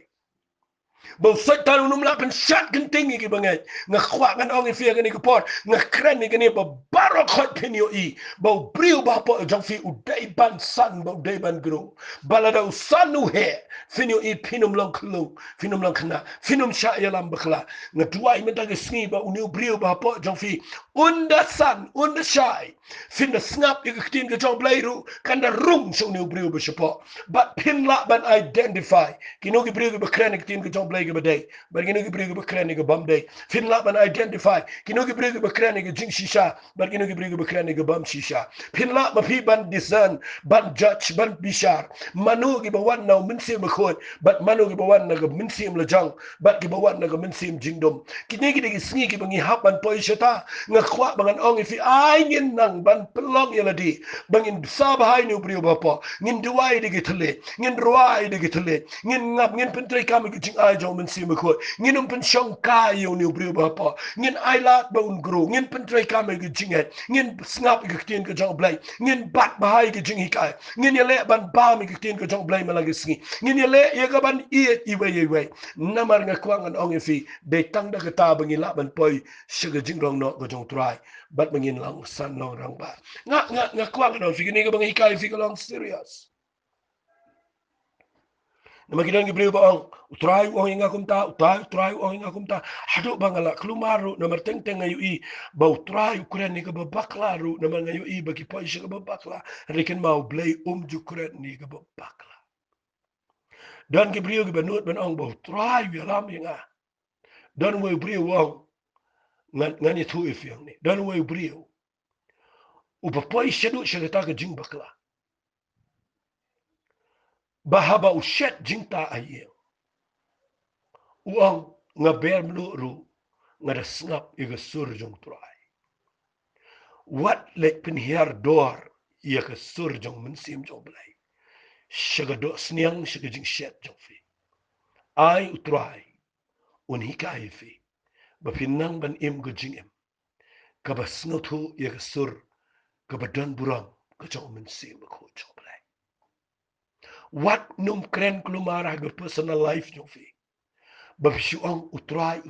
Speaker 1: bau setan unum lapan syat genting iki bangai ngakwak kan ong ifia kani kepot ngakren ni kani ba barokot penio i bau briu ba po jong fi udai ban san bau dai ban gru balada usanu he finio i pinum long klung finum long kna finum sha yalam bakla ngadua i menta gesni ba uniu briu ba po jong fi unda san unda shai finda snap i ktin ke jong blairu kanda rung so uniu briu ba shapo but pin la ban identify kino ki briu ba kren ktin ke jong blai ke badai bar kino ki briu ba kren ke bam dai fin la ban identify kino ki briu ba kren ke jing shisha bar kino ki briu ba kren ke bam shisha fin la ma pi ban discern ban judge ban bishar manu ki ba wan na minsim khon but manu ki ba wan na ga minsim la jang but ki ba wan na ga minsim jingdom kini ki de sngi ki bangi hap ban poi shata nga khwa bangan ong fi ai ngin nang ban pelong yaladi bangin sabahai ni briu ba po ngin duai de ki thale ngin ruai de ki thale ngin ngap ngin pentrai kam ki jing ai jong minsim khon ngin pen shong ka yo ni briu ba po ngin ai lat ba un gro ngin pentrai kam ki jinget ngin snap ki tin ki jong blai ngin bat bahai ki jing hikai ngin yale ban ba mi ki tin ki jong blai malagi sngi ngin yale ye ga ban i we namar nga kwang an ong fi de tang da kata bangi la ban poi shiga jinglong no go jong try bat bangin lang san long rang ba nga kwang an fi ni ga bangi hikai fi ka long serious nama kita ngi beliau bang utrai uang inga kumta utrai uang inga kumta hadu bangala kelumaru nama teng teng ayu i bau utrai ukuran ni ke babaklaru nama ngayu i bagi pois ke babakla rekin mau blay jukuran ni ke babakla dan ke beliau ke benut benong bau utrai yalam inga dan we beliau wang ngani tu ifiang ni dan we beliau upa pois sedu syagata ke jing bakla bahaba ushet jingta ayel uang ngaber meluru ngada snap iga surjong try what lek penhiar door ia ke surjong mensim jong blai shaga do sniang shaga jing shet jong fi ai utrai un hikai fi ba pinang ban im go jing em ka ba snothu ia ke sur ka ba dan burang ka jong mensim ko jong blai what num kren klumara go personal life jong fi ba pisuang utrai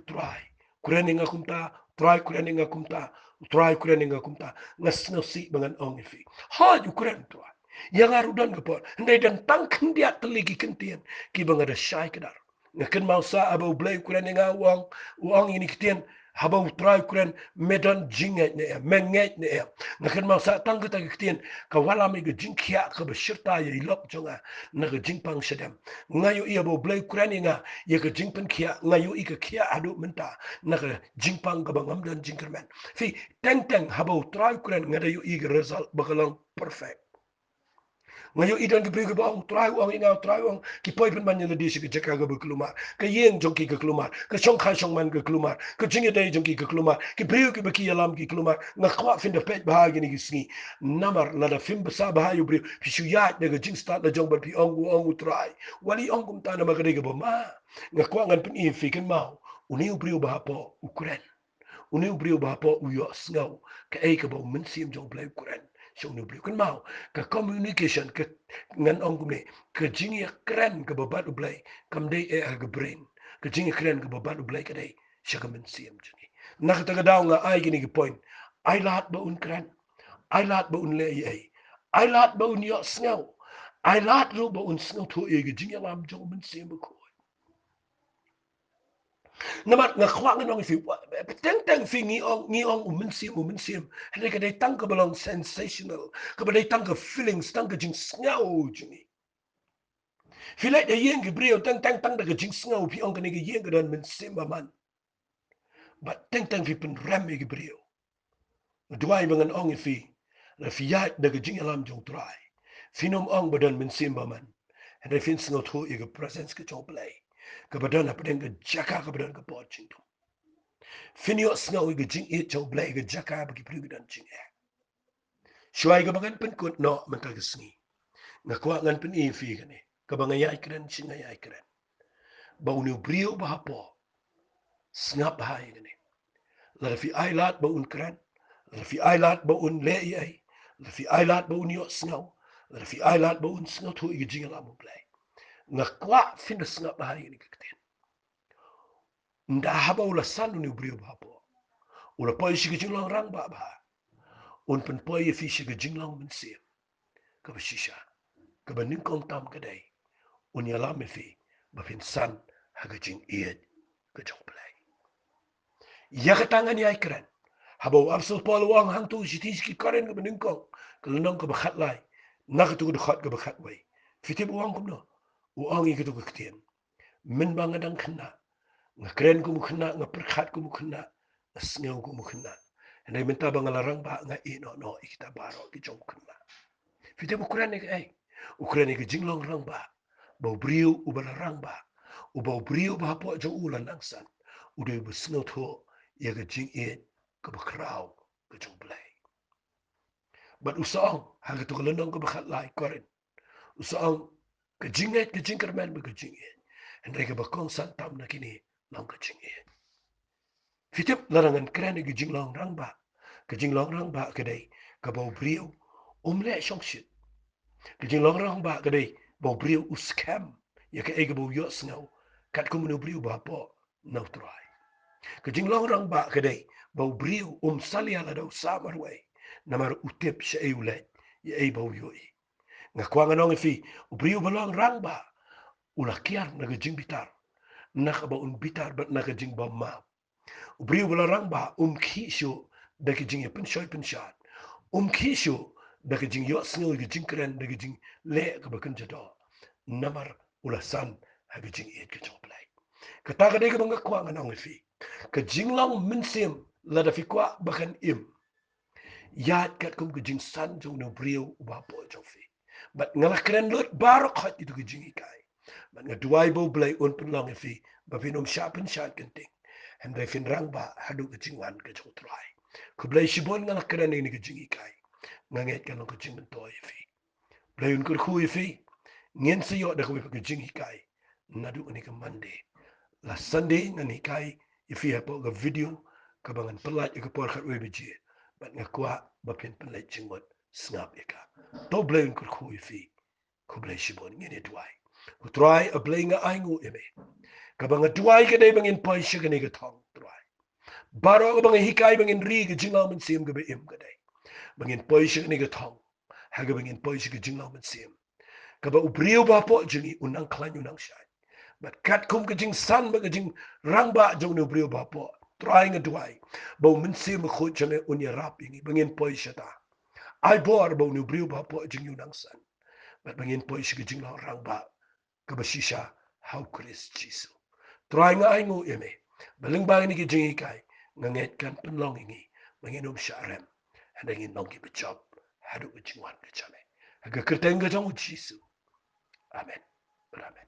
Speaker 1: kureninga kumta try kureninga kumta try kureninga kumta ngasno si bangan ong ifi ha ju kuren to yang arudan ke por ndai dan tang kendia teligi kentien ki bangada syai kedar ngaken mausa abo blai kureninga uang ini ketien haba utrai kuren medan jinget ne menget ne ngaken mausa tang kita ketien ka wala mi ge jingkia ka bashirta ye lok jonga na ge jingpang sedem ngayo ia bo blai kureninga ye ge jingpen kia ngayo i ke kia adu menta na ge jingpang ka bangam dan jingkermen fi teng teng haba utrai kuren ngada yo i ge result bakalang perfect ngayo idan ke bagi bang try uang inga try uang ki poi pen man di si ke jaka ke berkelumar ke yen jong ki ke kelumar ke song khai song man ke kelumar ke jinge dai jong ki ke kelumar ki brio ki baki alam ki kelumar nga kwa fin de pet bahagi ni gisni namar la da fin basa bahayu brio pi shu ya de ke jing start la jong bar pi ong try wali ong kum ta na magade ke ba ma nga kwa ngan pen i fi ken mau uni brio ba po ukren uni brio ba po uyo snow ke e ke ba mensim jong blai ukren so nu brio ken mau ka communication ke ngan ong kumne ke jingi kren ke babat ublai kam dei e aga brain ke jingi kren ke babat ublai ke dei shagamen siam jingi nak ta daw nga ai gini ke point ai lat ba un kren ai lat ba un le ai lat ba un yo snow ai lat ro ba un snow to e ke jingi lam jong men siam ko namat nga khwang nong fi teng teng fi ngi ong men sim hene ka dei tang ka belong sensational ka ba dei tang ka feelings tang ka jing snow jingi Filai de yen ke brio tang tang tang de jing snga pi ong ke yen ke dan men simba man. But tang tang fi pen ram ke brio. Duai bangan ong fi. La fi ya de jing alam jong try. Finom ong badan men simba man. And I fin snga thu e presence ke jong play. Kebadan apa dengan jaka kebadan ke pot jing tu. Finio snow ke jing it jauh belai ke jaka bagi pergi dan jing eh. Syuai ke bangan penkut no mentah ke sengi. Ngakuak ngan pen fi kan ni. Kebangan yai keren jing yai keren. Bau ni brio bahapo. Sengap bahaya kan ni. Lafi ailat bau un keren. Lafi ailat bau un le ai. Lafi ailat bau ni snow. Lafi ailat bau un snow tu ke jing lamu belai. Ngakuak fin sengap bahaya ni keketen. Ndah haba ula sandu ni brio bahapo. Ula poi si ke jinglong rang ba ba. Un pen poi fi si ke jinglong MYNSIEM. Ke besisha. Ke beningkong tam kedai. Un yalam fi. Bafin san haga jing iet ke jong pelai. Ya ke tangan ya keren. Haba absul pol wang hang tu si tis ki karen ke beningkong. Ke lenong ke bekhat lai. Nak tu ke dekhat ke bekhat wai. Fitib uang kumno. Uang i ke tu ke ketien. Min bangadang kena. Ngakren ku mukena, ngaperkhat ku mukena. Ngasngau ku mukena. Andai minta bangalarang ba nga ino no ikita baro ki jong kena. Fitib ukuran ni ke ai. Ukuran ni ke jinglong rang ba. Bau briu ubalarang ba. Ubau briu ba po jong ulan nangsan. Udai besngau tu ya ke jing it ke bekrau ke jong belai. Bat usaong haga tu kelendong ke bekhat lai korin. Usaong ke jinget ke jingkerman be ke jingit. Andai ke bakong santam na kini lang ke jingit. Fitip larangan keren ke jinglong rang ba. Ke jinglong rang ba kedai ke bau briu umle syong shit. Ke jinglong rang ba kedai bau briu uskam. Ya ke ege bau yos ngau. Kat ku menu briu ba po nau try. Ke jinglong rang ba kedai bau briu salia la dau samarway. Namar utip sa e ulet. Ya e bau yoi. Ngakwang anong fi briu balong rang ba. Ulakiar na ke jing bitar. Nak ba un bitar bat na ke jing ba ma. Briu balarang ba kisho da ke jing penshoy penshat. Kisho da ke jing yo sngo ke jing kren da ke jing le ke bakan jado. Namar ulasan ha ke jing et ke jong play. Kata ka de ke bang kwa nganong fi. Ke jing long MYNSIEM la da fi kwa bakan im. Yat kat kum ke jing san jong no briu ba po jong fi. Bat ngalah kren lot barok hat itu ke jing ikai. Bat ngaduai bo blay un penlong fi. Ba finom sha penshat kenting. And they fin rang ba hadu ke jingwan ke jong try. Kublai shibon nga nakran ni ke jingi kai. Nganget ka ke jing mento fi. Blai un kur khu fi. Ngien se yo da ku ke jingi kai. Nadu ni ke Monday. La Sunday ngani kai fi ha po ke video ka bangan pelat ke por khat we beji. Bat nga kwa ba pin pelat jingwat snap ka. To blai un kur khu fi. Kublai shibon ngene duai. Ku try a blai nga aingu eme. Kabang duai ke dai bangin pai shi ke ni ke thong duai. Baro ke bangin hikai bangin ri ke jinglaw MYNSIEM ke be im ke dai. Bangin pai shi ke ni ke thong. Ha ke bangin pai shi ke jinglaw MYNSIEM. Kaba ubriu ba po jingi unang klan unang shai. But kat kum ke jing san ba ke jing rang ba jong ni ubriu ba po. Trying a duai. Ba MYNSIEM ko jame unya rap ingi bangin pai shi ta. Ai bor ba ni ubriu ba po jing unang san. But bangin pai shi ke jinglaw rang ba. Kaba shisha how Chris Jesus. Try nga ay ngu eme. Baling bangin ni ki jingi kai. Nganget kan penlong ingi. Manginom syarem. Handangin nong ki bejob. Hadu ke jingwan ke jame. Haga kerteng ke jong jisu. Amen. Beramen.